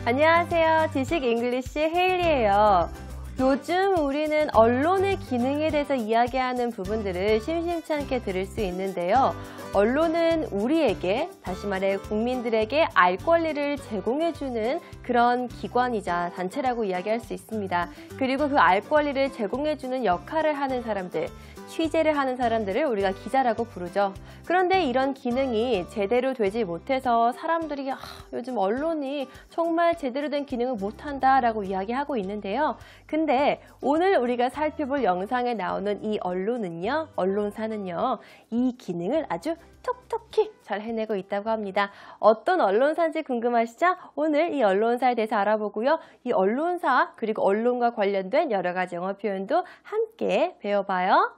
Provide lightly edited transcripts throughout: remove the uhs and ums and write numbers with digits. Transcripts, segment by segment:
안녕하세요. 지식 잉글리시 헤일리예요. 요즘 우리는 언론의 기능에 대해서 이야기하는 부분들을 심심치 않게 들을 수 있는데요. 언론은 우리에게, 다시 말해 국민들에게 알 권리를 제공해주는 그런 기관이자 단체라고 이야기할 수 있습니다. 그리고 그 알 권리를 제공해주는 역할을 하는 사람들, 취재를 하는 사람들을 우리가 기자라고 부르죠. 그런데 이런 기능이 제대로 되지 못해서 사람들이 요즘 언론이 정말 제대로 된 기능을 못한다라고 이야기하고 있는데요. 근데 오늘 우리가 살펴볼 영상에 나오는 이 언론사는요, 이 기능을 아주 톡톡히 잘 해내고 있다고 합니다. 어떤 언론사인지 궁금하시죠? 오늘 이 언론사에 대해서 알아보고요. 이 언론사 그리고 언론과 관련된 여러 가지 영어 표현도 함께 배워봐요.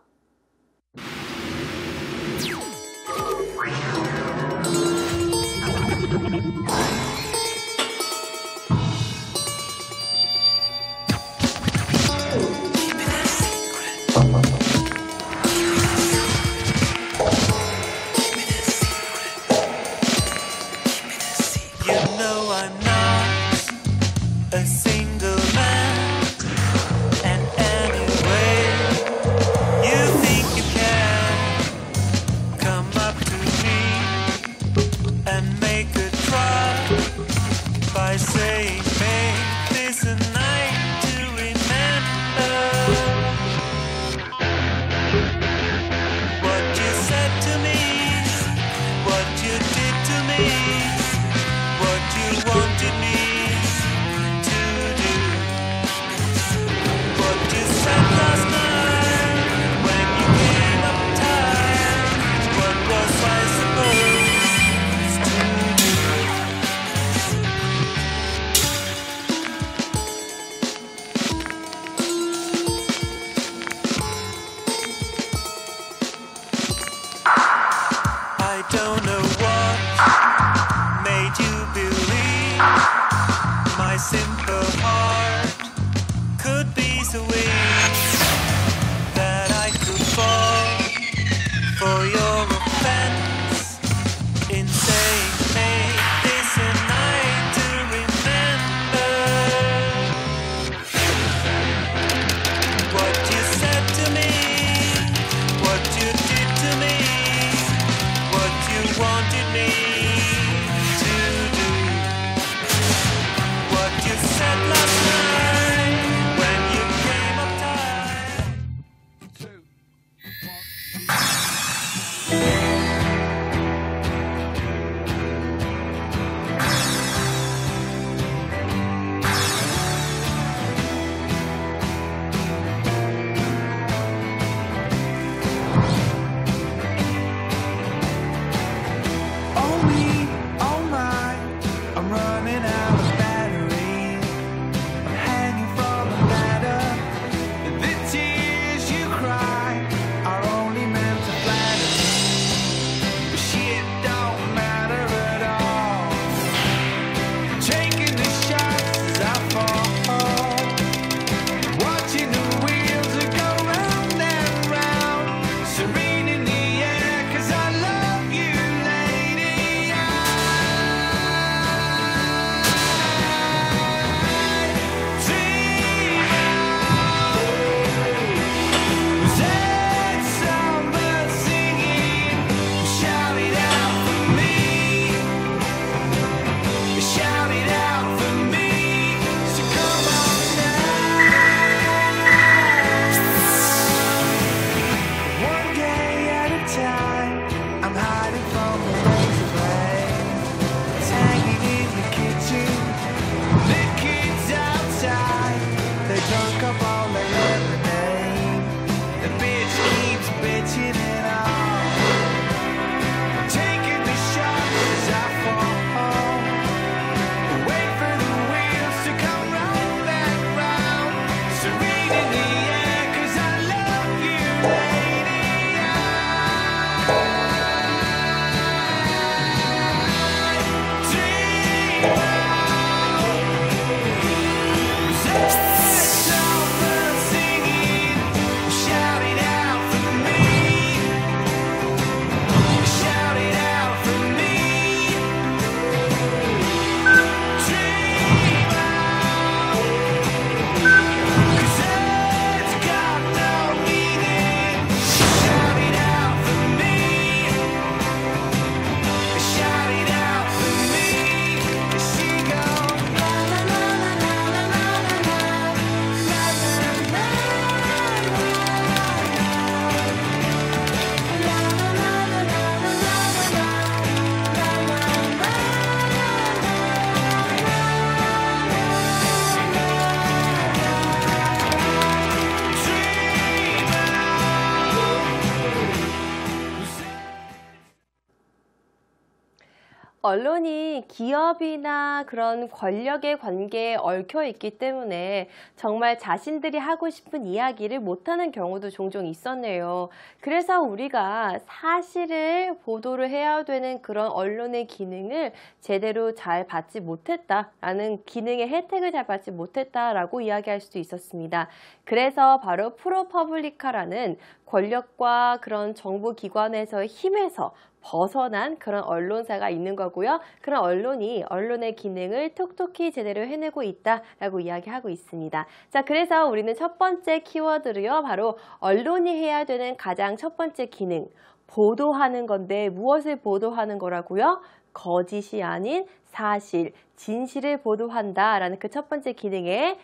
언론이 기업이나 그런 권력의 관계에 얽혀 있기 때문에 정말 자신들이 하고 싶은 이야기를 못하는 경우도 종종 있었네요. 그래서 우리가 사실을 보도를 해야 되는 그런 언론의 기능을 제대로 잘 받지 못했다라는 기능의 혜택을 잘 받지 못했다라고 이야기할 수도 있었습니다. 그래서 바로 프로퍼블리카라는 권력과 그런 정부기관에서의 힘에서 벗어난 그런 언론사가 있는 거고요. 그런 언론이 언론의 기능을 톡톡히 제대로 해내고 있다라고 이야기하고 있습니다. 자, 그래서 우리는 첫 번째 키워드로요. 바로 언론이 해야 되는 가장 첫 번째 기능, 보도하는 건데 무엇을 보도하는 거라고요? 거짓이 아닌 사실, 진실을 보도한다라는 그 첫 번째 기능에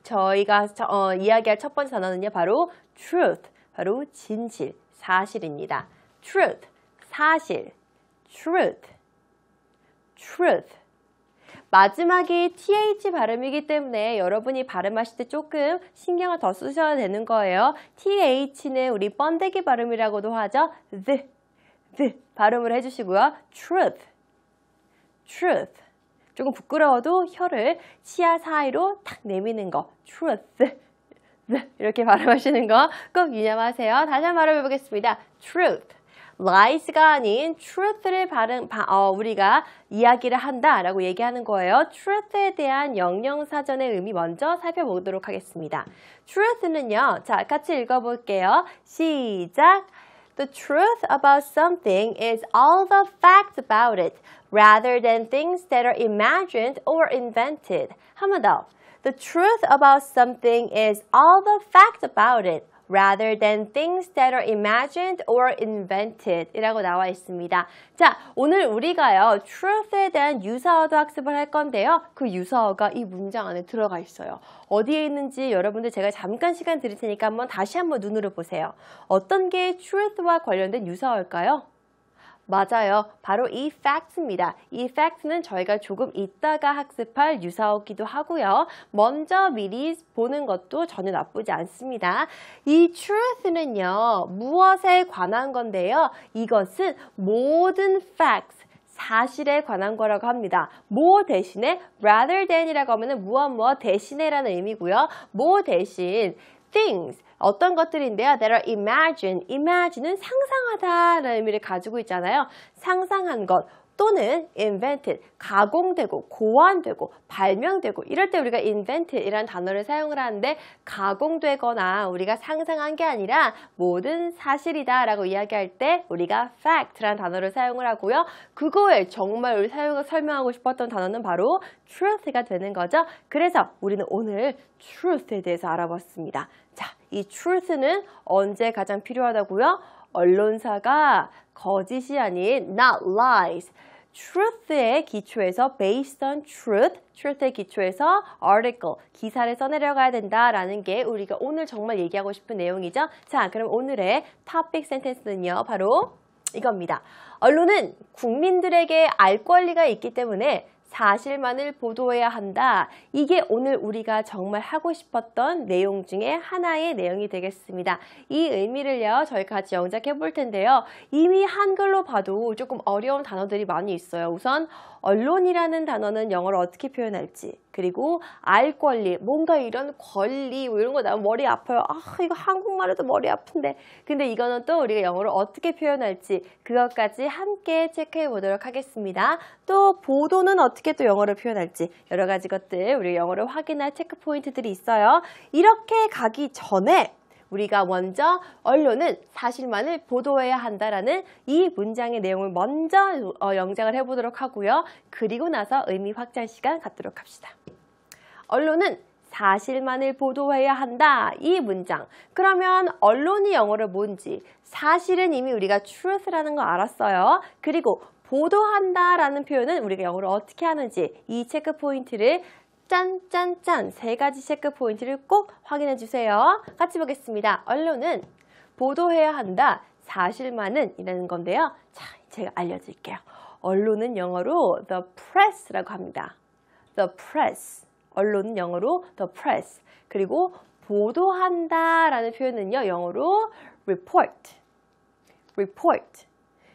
저희가 이야기할 첫 번째 단어는요. 바로 truth, 바로 진실, 사실입니다. truth. 사실, truth, truth. 마지막이 th 발음이기 때문에 여러분이 발음하실 때 조금 신경을 더 쓰셔야 되는 거예요. th는 우리 번데기 발음이라고도 하죠. the 발음을 해주시고요. truth, truth. 조금 부끄러워도 혀를 치아 사이로 탁 내미는 거. truth, 이렇게 발음하시는 거 꼭 유념하세요. 다시 한번 발음해 보겠습니다. truth. lies가 아닌 truth를 우리가 이야기를 한다라고 얘기하는 거예요. truth에 대한 영영사전의 의미 먼저 살펴보도록 하겠습니다. truth는요. 자, 같이 읽어볼게요. 시작! The truth about something is all the facts about it, rather than things that are imagined or invented. 한 번 더. The truth about something is all the facts about it, rather than things that are imagined or invented 이라고 나와 있습니다. 자, 오늘 우리가요, truth에 대한 유사어도 학습을 할 건데요. 그 유사어가 이 문장 안에 들어가 있어요. 어디에 있는지 여러분들 제가 잠깐 시간 드릴 테니까 다시 한번 눈으로 보세요. 어떤 게 truth와 관련된 유사어일까요? 맞아요. 바로 이 fact입니다. 이 fact는 저희가 조금 이따가 학습할 유사어기도 하고요. 먼저 미리 보는 것도 전혀 나쁘지 않습니다. 이 truth는요. 무엇에 관한 건데요. 이것은 모든 facts, 사실에 관한 거라고 합니다. 뭐 대신에 rather than이라고 하면 무엇 대신에라는 의미고요. 뭐 대신 things, 어떤 것들인데요. That are imagined. imagine은 상상하다라는 의미를 가지고 있잖아요. 상상한 것 또는 invented, 가공되고 고안되고 발명되고 이럴 때 우리가 invented이라는 단어를 사용을 하는데 가공되거나 우리가 상상한 게 아니라 모든 사실이다 라고 이야기할 때 우리가 fact라는 단어를 사용을 하고요. 그거에 정말 우리 설명하고 싶었던 단어는 바로 truth가 되는 거죠. 그래서 우리는 오늘 truth에 대해서 알아봤습니다. 자, 이 truth는 언제 가장 필요하다고요? 언론사가 거짓이 아닌 not lies. truth의 기초에서 based on truth, truth의 기초에서 article, 기사를 써내려가야 된다라는 게 우리가 오늘 정말 얘기하고 싶은 내용이죠. 자, 그럼 오늘의 topic sentence는요. 바로 이겁니다. 언론은 국민들에게 알 권리가 있기 때문에 사실만을 보도해야 한다. 이게 오늘 우리가 정말 하고 싶었던 내용 중에 하나의 내용이 되겠습니다. 이 의미를요, 저희가 같이 영작해 볼 텐데요. 이미 한글로 봐도 조금 어려운 단어들이 많이 있어요. 우선 언론이라는 단어는 영어로 어떻게 표현할지, 그리고 알 권리, 뭔가 이런 권리 이런 거 나오면 머리 아파요. 이거 한국말로도 머리 아픈데. 근데 이거는 또 우리가 영어로 어떻게 표현할지 그것까지 함께 체크해 보도록 하겠습니다. 또 보도는 어떻게 또 영어로 표현할지 여러 가지 것들 우리 영어로 확인할 체크 포인트들이 있어요. 이렇게 가기 전에 우리가 먼저 언론은 사실만을 보도해야 한다라는 이 문장의 내용을 먼저 영작을 해보도록 하고요. 그리고 나서 의미 확장 시간 갖도록 합시다. 언론은 사실만을 보도해야 한다. 이 문장. 그러면 언론이 영어로 뭔지 사실은 이미 우리가 truth라는 거 알았어요. 그리고 보도한다라는 표현은 우리가 영어로 어떻게 하는지 이 체크 포인트를 짠짠짠 세 가지 체크 포인트를 꼭 확인해 주세요. 같이 보겠습니다. 언론은 보도해야 한다. 사실만은 이라는 건데요. 자, 제가 알려드릴게요. 언론은 영어로 the press라고 합니다. the press. 언론은 영어로 the press. 그리고 보도한다라는 표현은요. 영어로 report. report.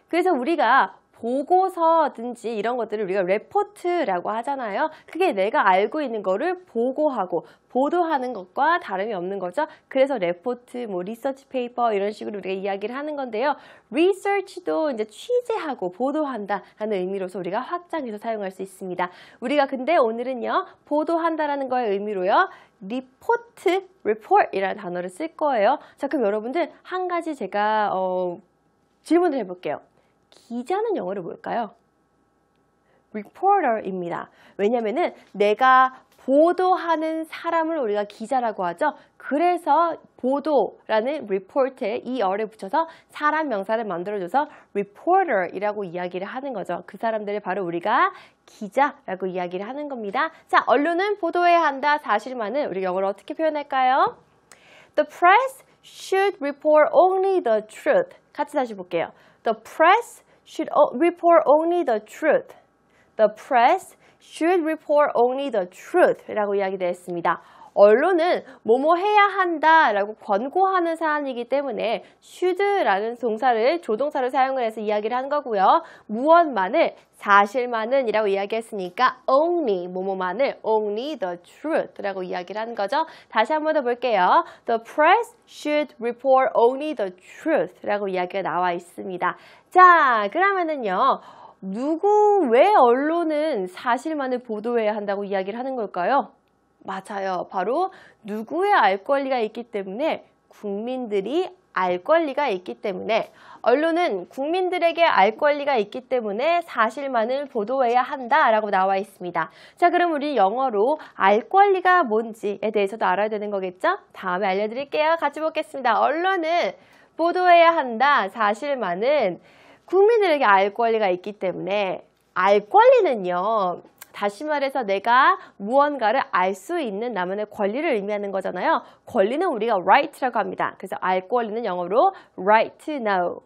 그래서 우리가 보고서든지 이런 것들을 우리가 레포트라고 하잖아요. 그게 내가 알고 있는 거를 보고하고 보도하는 것과 다름이 없는 거죠. 그래서 레포트, 뭐 리서치 페이퍼 이런 식으로 우리가 이야기를 하는 건데요. 리서치도 이제 취재하고 보도한다 라는 의미로서 우리가 확장해서 사용할 수 있습니다. 우리가 근데 오늘은요. 보도한다라는 거의 의미로요. 리포트, report이라는 단어를 쓸 거예요. 자, 그럼 여러분들 한 가지 제가 질문을 해볼게요. 기자는 영어로 뭘까요? reporter입니다. 왜냐면은 내가 보도하는 사람을 우리가 기자라고 하죠. 그래서 보도라는 report에 ER을 붙여서 사람 명사를 만들어줘서 reporter이라고 이야기를 하는 거죠. 그 사람들을 바로 우리가 기자라고 이야기를 하는 겁니다. 자, 언론은 보도해야 한다. 사실만은 우리 영어로 어떻게 표현할까요? The press should report only the truth. 같이 다시 볼게요. The press should report only the truth. The press should report only the truth 라고 이야기되었습니다. 언론은 뭐뭐 해야 한다 라고 권고하는 사안이기 때문에 should라는 동사를 조동사를 사용을 해서 이야기를 한 거고요. 무엇만을 사실만은 이라고 이야기했으니까 only 뭐뭐만을 only the truth 라고 이야기를 하는 거죠. 다시 한 번 더 볼게요. The press should report only the truth 라고 이야기가 나와 있습니다. 자, 그러면은요. 왜 언론은 사실만을 보도해야 한다고 이야기를 하는 걸까요? 맞아요. 바로 누구의 알 권리가 있기 때문에 국민들이 알 권리가 있기 때문에 언론은 국민들에게 알 권리가 있기 때문에 사실만을 보도해야 한다라고 나와 있습니다. 자, 그럼 우리 영어로 알 권리가 뭔지에 대해서도 알아야 되는 거겠죠? 다음에 알려드릴게요. 같이 보겠습니다. 언론은 보도해야 한다. 사실만은 국민들에게 알 권리가 있기 때문에 알 권리는요. 다시 말해서 내가 무언가를 알 수 있는 나만의 권리를 의미하는 거잖아요. 권리는 우리가 right라고 합니다. 그래서 알 권리는 영어로 right to know.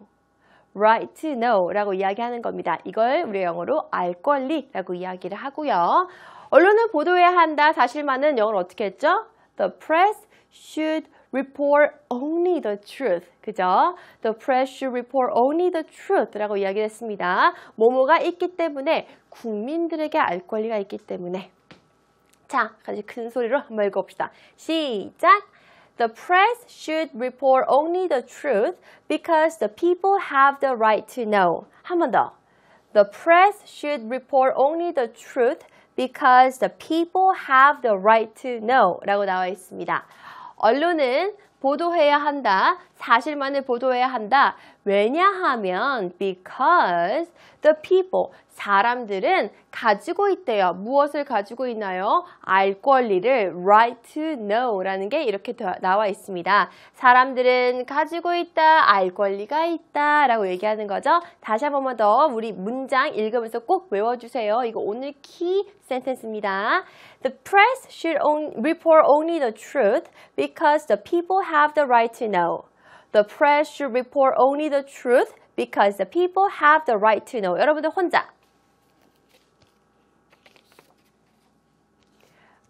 right to know 라고 이야기하는 겁니다. 이걸 우리 영어로 알 권리라고 이야기를 하고요. 언론은 보도해야 한다. 사실만은 영어로 어떻게 했죠? The press should report only the truth. 그죠? The press should report only the truth 라고 이야기했습니다. 뭐뭐가 있기 때문에 국민들에게 알 권리가 있기 때문에 자, 같이 큰 소리로 한번 읽어봅시다. 시작! The press should report only the truth because the people have the right to know. 한 번 더. The press should report only the truth because the people have the right to know 라고 나와 있습니다. 언론은 보도해야 한다. 사실만을 보도해야 한다. 왜냐하면 because the people, 사람들은 가지고 있대요. 무엇을 가지고 있나요? 알 권리를 right to know 라는 게 이렇게 나와 있습니다. 사람들은 가지고 있다, 알 권리가 있다 라고 얘기하는 거죠. 다시 한 번만 더 우리 문장 읽으면서 꼭 외워주세요. 이거 오늘 키 센텐스입니다. The press should report only the truth because the people have the right to know. The press should report only the truth because the people have the right to know. 여러분들 혼자.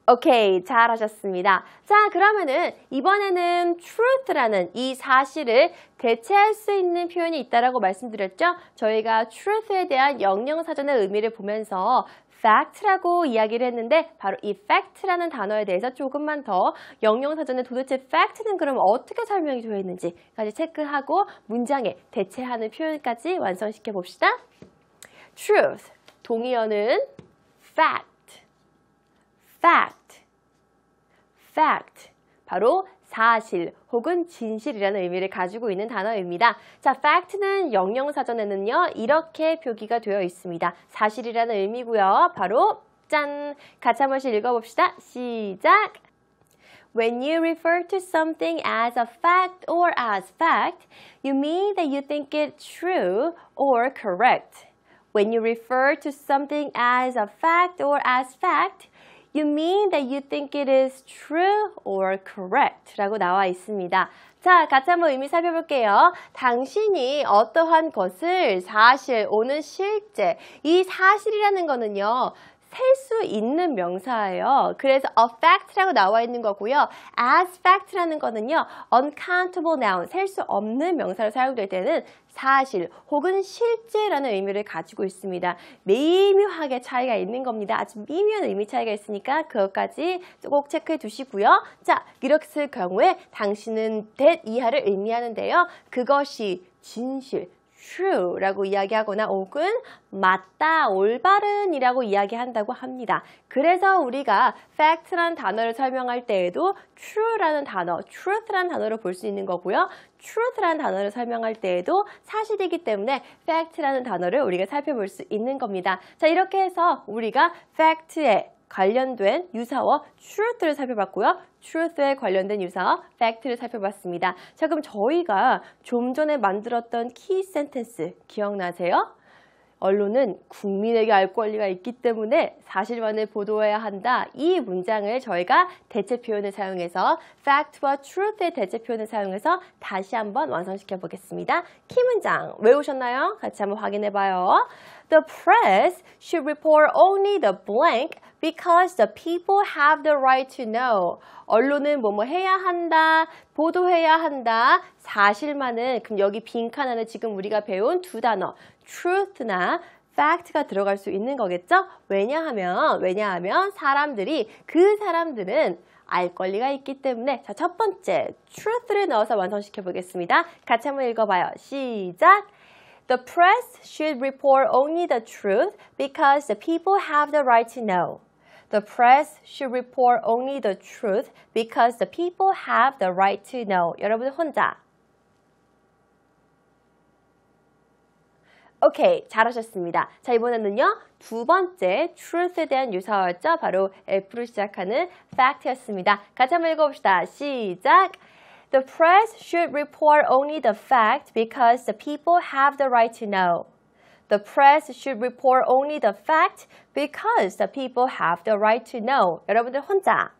오케이, 잘하셨습니다. 자, 그러면은 이번에는 truth라는 이 사실을 대체할 수 있는 표현이 있다라고 말씀드렸죠? 저희가 truth에 대한 영영사전의 의미를 보면서 fact라고 이야기를 했는데 바로 이 fact라는 단어에 대해서 조금만 더 영영사전에 도대체 fact는 그럼 어떻게 설명이 되어 있는지까지 체크하고 문장에 대체하는 표현까지 완성시켜 봅시다. truth, 동의어는 fact, fact, fact, 바로 사실 혹은 진실이라는 의미를 가지고 있는 단어입니다. 자, fact는 영영사전에는요, 이렇게 표기가 되어 있습니다. 사실이라는 의미고요. 바로 짠! 같이 한 번씩 읽어봅시다. 시작! When you refer to something as a fact or as fact, you mean that you think it true or correct. When you refer to something as a fact or as fact, You mean that you think it is true or correct? 라고 나와 있습니다. 자, 같이 한번 의미 살펴볼게요. 당신이 어떠한 것을 사실, 오는 실제, 이 사실이라는 거는요, 셀 수 있는 명사예요. 그래서 a fact라고 나와 있는 거고요. as fact라는 거는요. uncountable noun, 셀 수 없는 명사로 사용될 때는 사실 혹은 실제라는 의미를 가지고 있습니다. 미묘하게 차이가 있는 겁니다. 아주 미묘한 의미 차이가 있으니까 그것까지 꼭 체크해 두시고요. 자, 이렇게 쓸 경우에 당신은 that 이하를 의미하는데요. 그것이 진실, true라고 이야기하거나 혹은 맞다, 올바른이라고 이야기한다고 합니다. 그래서 우리가 fact라는 단어를 설명할 때에도 true라는 단어, truth라는 단어를 볼 수 있는 거고요. truth라는 단어를 설명할 때에도 사실이기 때문에 fact라는 단어를 우리가 살펴볼 수 있는 겁니다. 자, 이렇게 해서 우리가 fact에 관련된 유사어 truth를 살펴봤고요. truth에 관련된 유사어 fact를 살펴봤습니다. 자, 그럼 저희가 좀 전에 만들었던 key sentence 기억나세요? 언론은 국민에게 알 권리가 있기 때문에 사실만을 보도해야 한다. 이 문장을 저희가 대체 표현을 사용해서 fact와 truth의 대체 표현을 사용해서 다시 한번 완성시켜 보겠습니다. 키 문장 외우셨나요? 같이 한번 확인해 봐요. The press should report only the blank because the people have the right to know. 언론은 뭐뭐 해야 한다, 보도해야 한다, 사실만은, 그럼 여기 빈칸 안에 지금 우리가 배운 두 단어, truth나 fact가 들어갈 수 있는 거겠죠? 왜냐하면 사람들은 알 권리가 있기 때문에. 자, 첫 번째 truth를 넣어서 완성시켜 보겠습니다. 같이 한번 읽어봐요. 시작! The press should report only the truth because the people have the right to know. The press should report only the truth because the people have the right to know. 여러분 혼자. 오케이, 잘하셨습니다. 자, 이번에는요. 두 번째 truth에 대한 유사어였죠. 바로 F로 시작하는 fact였습니다. 같이 한번 읽어봅시다. 시작! The press should report only the fact because the people have the right to know. The press should report only the fact because the people have the right to know. 여러분들 혼자.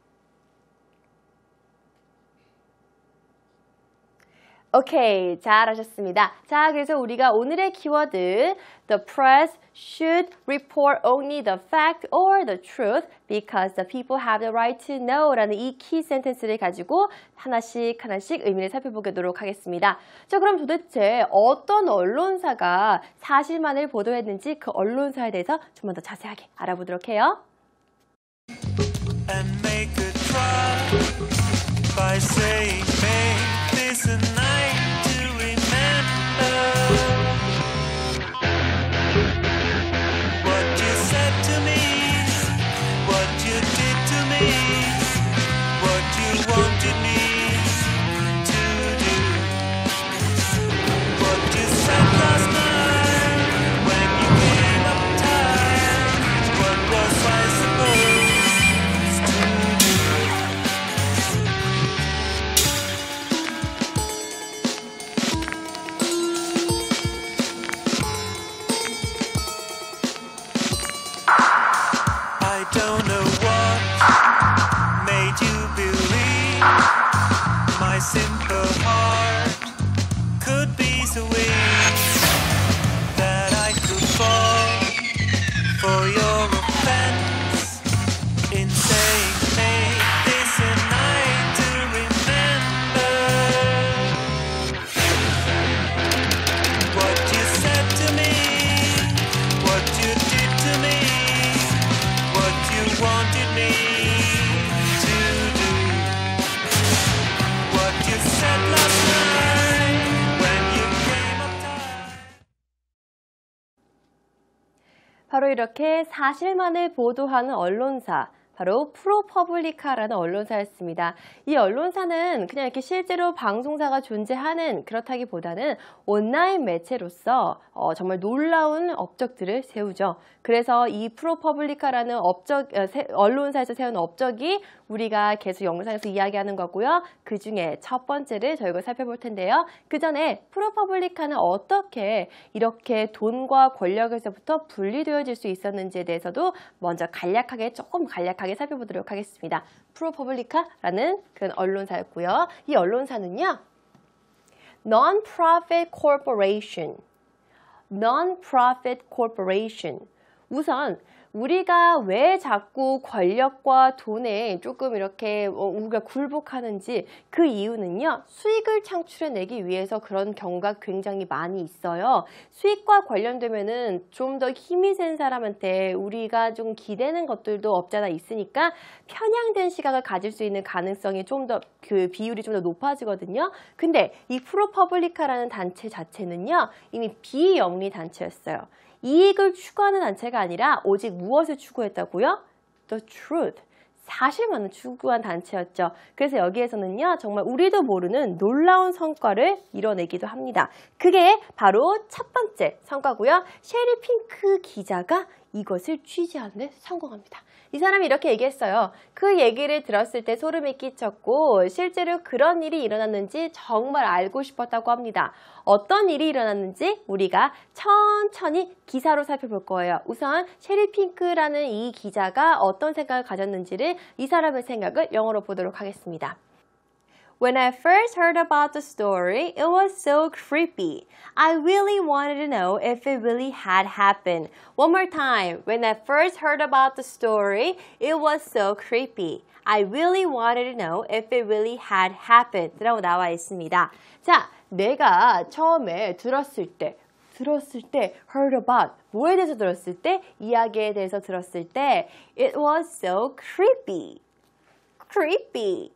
오케이, 잘하셨습니다. 자, 그래서 우리가 오늘의 키워드 The press should report only the fact or the truth because the people have the right to know 라는 이 키 센텐스를 가지고 하나씩 의미를 살펴보도록 하겠습니다. 자, 그럼 도대체 어떤 언론사가 사실만을 보도했는지 그 언론사에 대해서 좀 더 자세하게 알아보도록 해요. And make a try by saying make this a night to remember what you said to me, what you did to me, what you wanted me to do, what you said last night when you came up tired, what was I supposed to do? I don't know what made you believe my simple heart could be so weak that I could fall for your offense in saying make this a night to remember what you said to me, what you did to me, what you wanted me to do, what you said last night when you came up tired. 바로 이렇게 사실만을 보도하는 언론사, 바로 프로퍼블리카라는 언론사였습니다. 이 언론사는 그냥 이렇게 실제로 방송사가 존재하는 그렇다기보다는 온라인 매체로서 정말 놀라운 업적들을 세우죠. 그래서 이 프로퍼블리카라는 언론사에서 세운 업적이 우리가 계속 영상에서 이야기하는 거고요. 그 중에 첫 번째를 저희가 살펴볼 텐데요. 그 전에 프로퍼블리카는 어떻게 이렇게 돈과 권력에서부터 분리되어질 수 있었는지에 대해서도 먼저 조금 간략하게 살펴보도록 하겠습니다. 프로퍼블리카라는 그런 언론사였고요. 이 언론사는요. Non-profit corporation. Non-profit corporation. 우선 우리가 왜 자꾸 권력과 돈에 조금 이렇게 우리가 굴복하는지 그 이유는요. 수익을 창출해내기 위해서 그런 경우가 굉장히 많이 있어요. 수익과 관련되면은 좀 더 힘이 센 사람한테 우리가 좀 기대는 것들도 없잖아 있으니까 편향된 시각을 가질 수 있는 가능성이 좀 더 그 비율이 좀 더 높아지거든요. 근데 이 프로퍼블리카라는 단체 자체는요. 이미 비영리 단체였어요. 이익을 추구하는 단체가 아니라 오직 무엇을 추구했다고요? The truth. 사실만을 추구한 단체였죠. 그래서 여기에서는요. 정말 우리도 모르는 놀라운 성과를 이뤄내기도 합니다. 그게 바로 첫 번째 성과고요. 셰리 핑크 기자가 이것을 취재하는 데 성공합니다. 이 사람이 이렇게 얘기했어요. 그 얘기를 들었을 때 소름이 끼쳤고 실제로 그런 일이 일어났는지 정말 알고 싶었다고 합니다. 어떤 일이 일어났는지 우리가 천천히 기사로 살펴볼 거예요. 우선 셰리 핑크라는 이 기자가 어떤 생각을 가졌는지를 이 사람의 생각을 영어로 보도록 하겠습니다. When I first heard about the story, it was so creepy. I really wanted to know if it really had happened. One more time. When I first heard about the story, it was so creepy. I really wanted to know if it really had happened. 라고 나와 있습니다. 자, 내가 처음에 들었을 때 heard about 뭐에 대해서 들었을 때 이야기에 대해서 들었을 때 it was so creepy. creepy.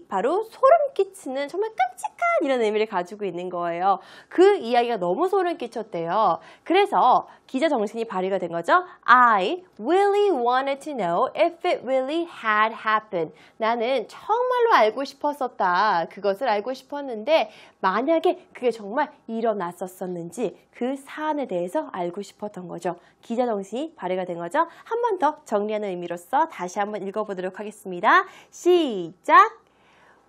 바로 소름 끼치는 정말 끔찍한 이런 의미를 가지고 있는 거예요. 그 이야기가 너무 소름 끼쳤대요. 그래서 기자 정신이 발휘가 된 거죠. I really wanted to know if it really had happened. 나는 정말로 알고 싶었었다. 그것을 알고 싶었는데 만약에 그게 정말 일어났었는지 그 사안에 대해서 알고 싶었던 거죠. 기자 정신이 발휘가 된 거죠. 한 번 더 정리하는 의미로서 다시 한번 읽어보도록 하겠습니다. 시작!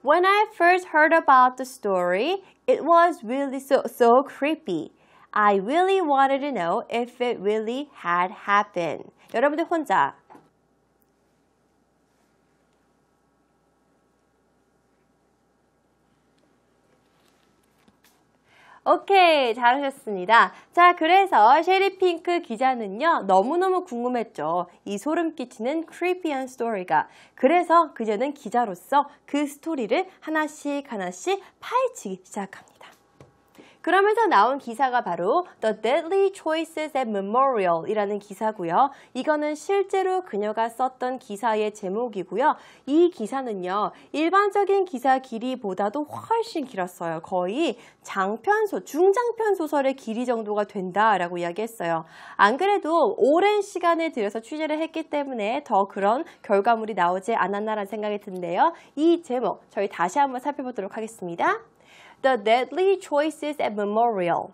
When I first heard about the story, it was really so creepy. I really wanted to know if it really had happened. 여러분들 혼자 오케이, 잘하셨습니다. 자, 그래서 셰리 핑크 기자는요, 너무너무 궁금했죠. 이 소름 끼치는 creepy한 스토리가. 그래서 그녀는 기자로서 그 스토리를 하나씩 파헤치기 시작합니다. 그러면서 나온 기사가 바로 The Deadly Choices at Memorial 이라는 기사고요. 이거는 실제로 그녀가 썼던 기사의 제목이고요. 이 기사는요. 일반적인 기사 길이보다도 훨씬 길었어요. 거의 중장편 소설의 길이 정도가 된다라고 이야기했어요. 안 그래도 오랜 시간을 들여서 취재를 했기 때문에 더 그런 결과물이 나오지 않았나라는 생각이 드는데요. 이 제목 저희 다시 한번 살펴보도록 하겠습니다. The Deadly Choices at Memorial.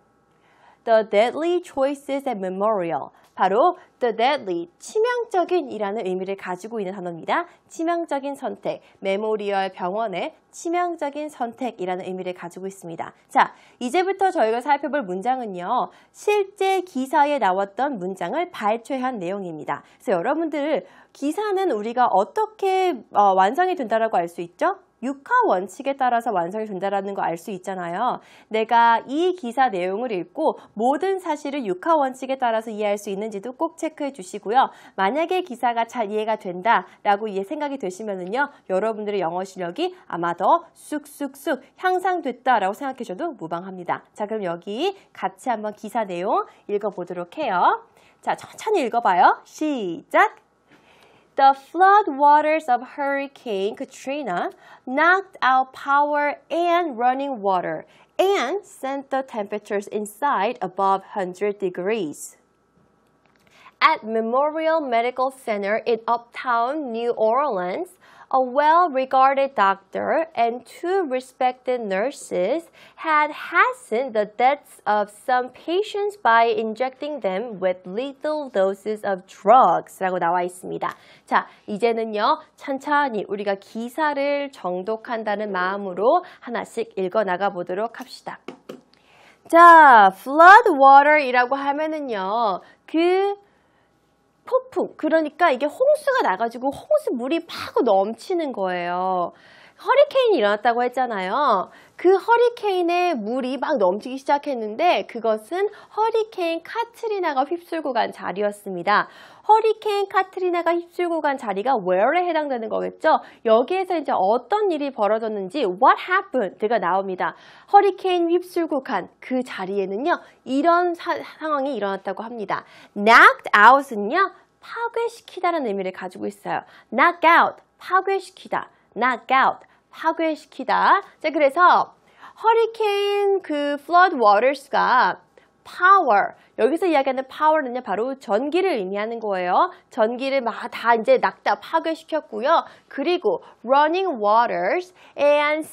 The Deadly Choices at Memorial. 바로 The Deadly, 치명적인 이라는 의미를 가지고 있는 단어입니다. 치명적인 선택, 메모리얼 병원의 치명적인 선택이라는 의미를 가지고 있습니다. 자, 이제부터 저희가 살펴볼 문장은요. 실제 기사에 나왔던 문장을 발췌한 내용입니다. 그래서 여러분들 기사는 우리가 어떻게 완성이 된다라고 알 수 있죠? 육하 원칙에 따라서 완성이 된다는 거 알 수 있잖아요. 내가 이 기사 내용을 읽고 모든 사실을 육하 원칙에 따라서 이해할 수 있는지도 꼭 체크해 주시고요. 만약에 기사가 잘 이해가 된다라고 생각이 되시면은요. 여러분들의 영어 실력이 아마 더 쑥쑥쑥 향상됐다라고 생각해 줘도 무방합니다. 자, 그럼 여기 같이 한번 기사 내용 읽어보도록 해요. 자, 천천히 읽어봐요. 시작! The floodwaters of Hurricane Katrina knocked out power and running water and sent the temperatures inside above 100 degrees. At Memorial Medical Center in Uptown New Orleans, a well-regarded doctor and two respected nurses had hastened the deaths of some patients by injecting them with lethal doses of drugs 라고 나와 있습니다. 자, 이제는요, 천천히 우리가 기사를 정독한다는 마음으로 하나씩 읽어나가 보도록 합시다. 자, flood water이라고 하면은요, 폭풍, 그러니까 이게 홍수가 나가지고 홍수 물이 막 넘치는 거예요. 허리케인이 일어났다고 했잖아요. 그 허리케인에 물이 막 넘치기 시작했는데 그것은 허리케인 카트리나가 휩쓸고 간 자리였습니다. 허리케인 카트리나가 휩쓸고 간 자리가 where에 해당되는 거겠죠. 여기에서 이제 어떤 일이 벌어졌는지 what happened가 나옵니다. 허리케인 휩쓸고 간 그 자리에는요. 이런 상황이 일어났다고 합니다. knocked out은요. 파괴시키다라는 의미를 가지고 있어요. knock out, 파괴시키다. knock out, 파괴시키다. 자, 그래서 허리케인 그 flood waters가 power, 여기서 이야기하는 power는요, 바로 전기를 의미하는 거예요. 전기를 막 다 이제 낙다 파괴시켰고요. 그리고 running waters and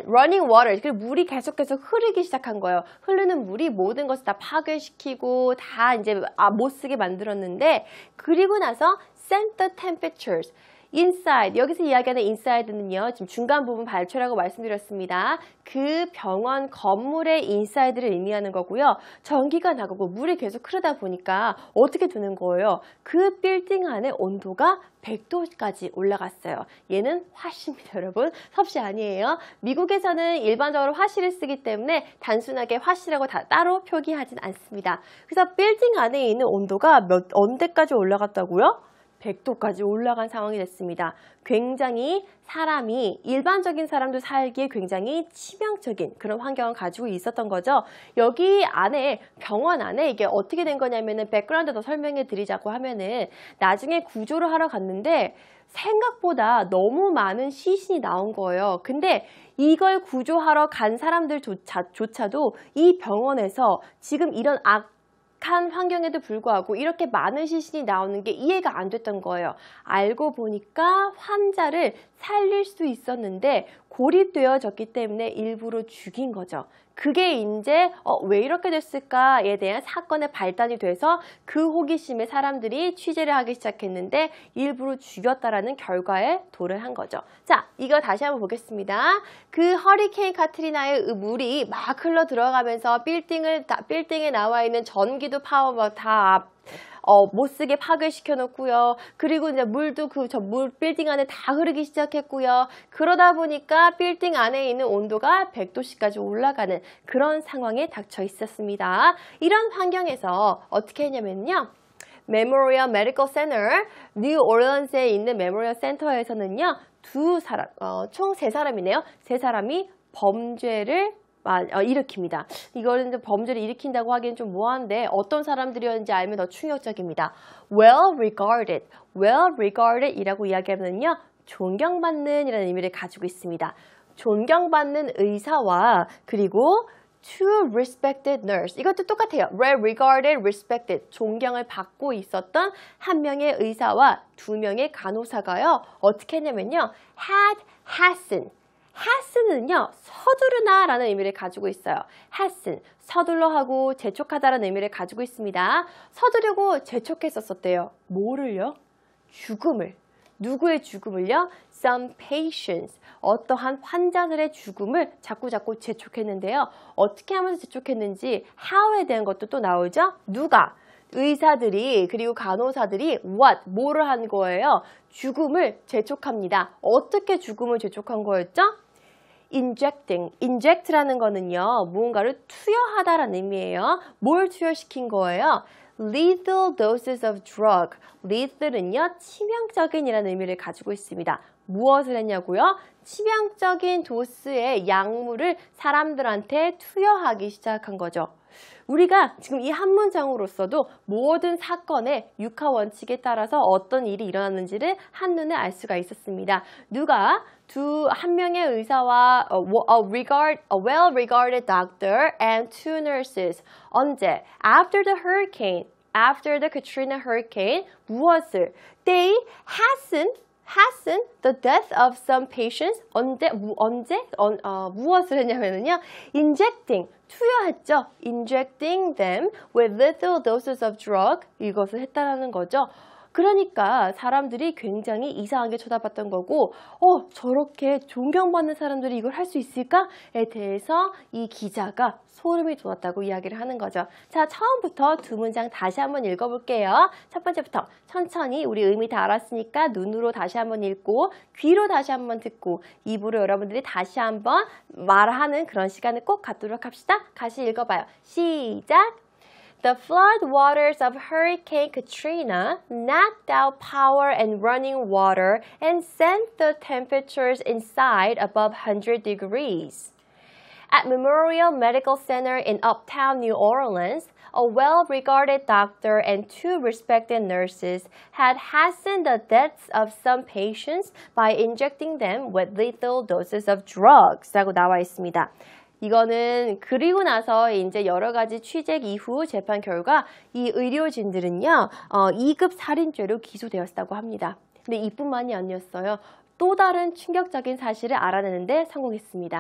running waters, 그리고 물이 계속해서 흐르기 시작한 거예요. 흐르는 물이 모든 것을 다 파괴시키고 다 이제 못 쓰게 만들었는데, 그리고 나서 sent the temperatures, inside, 여기서 이야기하는 inside는요, 지금 중간 부분 발초라고 말씀드렸습니다. 그 병원 건물의 inside를 의미하는 거고요. 전기가 나가고 물이 계속 흐르다 보니까 어떻게 되는 거예요? 그 빌딩 안의 온도가 100도까지 올라갔어요. 얘는 화씨입니다, 여러분. 섭씨 아니에요. 미국에서는 일반적으로 화씨를 쓰기 때문에 단순하게 화씨라고 다 따로 표기하진 않습니다. 그래서 빌딩 안에 있는 온도가 언제까지 올라갔다고요? 100도까지 올라간 상황이 됐습니다. 굉장히 사람이, 일반적인 사람도 살기에 굉장히 치명적인 그런 환경을 가지고 있었던 거죠. 여기 안에, 병원 안에 이게 어떻게 된 거냐면은 백그라운드 더 설명해 드리자고 하면은 나중에 구조를 하러 갔는데 생각보다 너무 많은 시신이 나온 거예요. 근데 이걸 구조하러 간 사람들조차도 이 병원에서 지금 이런 한 환경에도 불구하고 이렇게 많은 시신이 나오는 게 이해가 안 됐던 거예요. 알고 보니까 환자를 살릴 수 있었는데 고립되어졌기 때문에 일부러 죽인 거죠. 그게 이제 왜 이렇게 됐을까에 대한 사건의 발단이 돼서 그 호기심에 사람들이 취재를 하기 시작했는데 일부러 죽였다라는 결과에 도래한 거죠. 자, 이거 다시 한번 보겠습니다. 그 허리케인 카트리나의 물이 막 흘러 들어가면서 빌딩에 나와 있는 전기도 파워 다 못 쓰게 파괴시켜 놓고요. 그리고 이제 물도 빌딩 안에 다 흐르기 시작했고요. 그러다 보니까 빌딩 안에 있는 온도가 100도씨까지 올라가는 그런 상황에 닥쳐 있었습니다. 이런 환경에서 어떻게 했냐면요. 메모리얼 메디컬 센터, 뉴 오리언스에 있는 메모리얼 센터에서는요. 총 3사람이네요. 3사람이 범죄를 일으킵니다. 이거는 범죄를 일으킨다고 하기엔 좀 뭐한데 어떤 사람들이었는지 알면 더 충격적입니다. Well regarded 이라고 이야기하면요. 존경받는 이라는 의미를 가지고 있습니다. 존경받는 의사와 그리고 two respected nurse, 이것도 똑같아요. well regarded, respected, 존경을 받고 있었던 한 명의 의사와 2명의 간호사가요. 어떻게 했냐면요. hasten은요, 서두르다 라는 의미를 가지고 있어요. hasten, 서둘러 하고 재촉하다라는 의미를 가지고 있습니다. 서두르고 재촉했었대요. 뭐를요? 죽음을. 누구의 죽음을요? Some patients, 어떠한 환자들의 죽음을 자꾸 재촉했는데요. 어떻게 하면서 재촉했는지 how에 대한 것도 또 나오죠? 누가? 의사들이 그리고 간호사들이 뭐를 한 거예요? 죽음을 재촉합니다. 어떻게 죽음을 재촉한 거였죠? inject라는 거는요, 무언가를 투여하다라는 의미예요. 뭘 투여시킨 거예요? lethal doses of drug. lethal은요, 치명적인이라는 의미를 가지고 있습니다. 무엇을 했냐고요? 치명적인 도수의 약물을 사람들한테 투여하기 시작한 거죠. 우리가 지금 이 한 문장으로서도 모든 사건의 육하 원칙에 따라서 어떤 일이 일어났는지를 한눈에 알 수가 있었습니다. 누가 한 명의 의사와 a well-regarded doctor and 2 nurses. 언제? After the Katrina hurricane. 무엇을? They hasten the death of some patients. 무엇을 했냐면요. 투여했죠. Injecting them with lethal doses of drug. 이것을 했다라는 거죠. 그러니까 사람들이 굉장히 이상하게 쳐다봤던 거고 저렇게 존경받는 사람들이 이걸 할 수 있을까에 대해서 이 기자가 소름이 돋았다고 이야기를 하는 거죠. 자, 처음부터 두 문장 다시 한번 읽어볼게요. 첫 번째부터 천천히 우리 의미 다 알았으니까 눈으로 다시 한번 읽고 귀로 다시 한번 듣고 입으로 여러분들이 다시 한번 말하는 그런 시간을 꼭 갖도록 합시다. 같이 읽어봐요. 시작! The flood waters of Hurricane Katrina knocked out power and running water and sent the temperatures inside above 100 degrees. At Memorial Medical Center in uptown New Orleans, a well-regarded doctor and two respected nurses had hastened the deaths of some patients by injecting them with lethal doses of drugs. 라고 나와 있습니다. 이거는 그리고 나서 이제 여러 가지 취재 이후 재판 결과 이 의료진들은요, 2급 살인죄로 기소되었다고 합니다. 근데 이뿐만이 아니었어요. 또 다른 충격적인 사실을 알아내는데 성공했습니다.